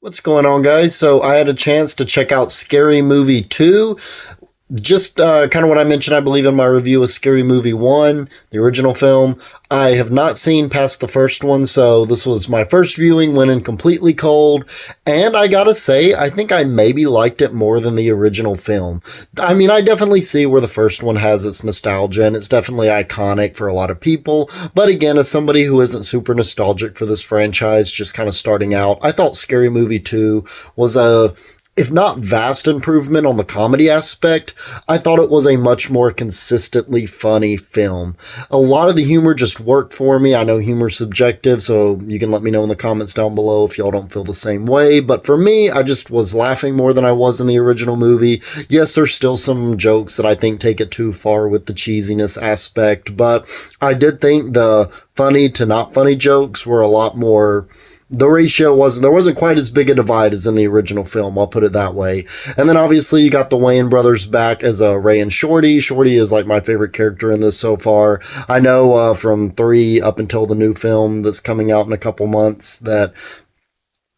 What's going on, guys? So I had a chance to check out Scary Movie 2. Just kind of what I mentioned, I believe, in my review of Scary Movie 1, the original film. I have not seen past the first one, so this was my first viewing, went in completely cold, and I gotta say, I think I maybe liked it more than the original film. I mean, I definitely see where the first one has its nostalgia, and it's definitely iconic for a lot of people, but again, as somebody who isn't super nostalgic for this franchise, just kind of starting out, I thought Scary Movie 2 was a if not vast improvement on the comedy aspect, I thought it was a much more consistently funny film. A lot of the humor just worked for me. I know humor's subjective, so you can let me know in the comments down below if y'all don't feel the same way. But for me, I just was laughing more than I was in the original movie. Yes, there's still some jokes that I think take it too far with the cheesiness aspect, but I did think the funny to not funny jokes were a lot more. The ratio there wasn't quite as big a divide as in the original film, I'll put it that way. And then obviously you got the Wayans brothers back as Ray and Shorty. Shorty is like my favorite character in this so far. I know from 3 up until the new film that's coming out in a couple months that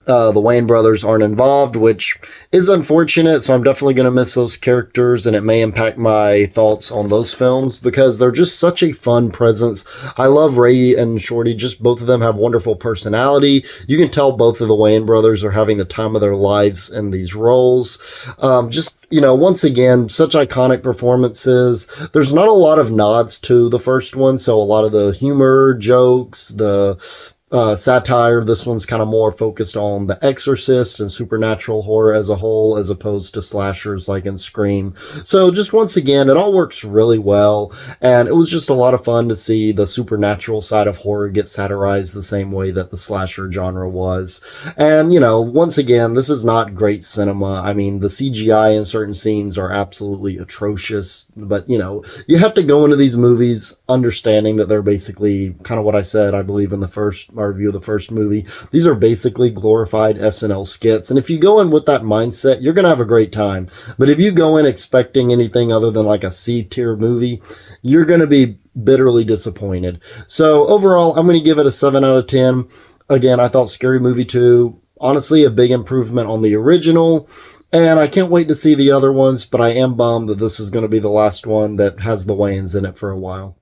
the Wayans brothers aren't involved, which is unfortunate, so I'm definitely going to miss those characters, and it may impact my thoughts on those films, because they're just such a fun presence. I love Ray and Shorty, just both of them have wonderful personality. You can tell both of the Wayans brothers are having the time of their lives in these roles. Once again, such iconic performances. There's not a lot of nods to the first one, so a lot of the humor, jokes, the satire. This one's kind of more focused on The Exorcist and supernatural horror as a whole, as opposed to slashers like in Scream. So just once again, it all works really well, and it was just a lot of fun to see the supernatural side of horror get satirized the same way that the slasher genre was. And, once again, this is not great cinema. I mean, the CGI in certain scenes are absolutely atrocious, but, you have to go into these movies understanding that they're basically kind of what I said, I believe, in my review of the first movie. These are basically glorified SNL skits, and if you go in with that mindset, you're gonna have a great time. But if you go in expecting anything other than like a C-tier movie, you're gonna be bitterly disappointed. So overall, I'm gonna give it a 7 out of 10. Again, I thought Scary Movie 2, honestly, a big improvement on the original, and I can't wait to see the other ones, but I am bummed that this is going to be the last one that has the Wayans in it for a while.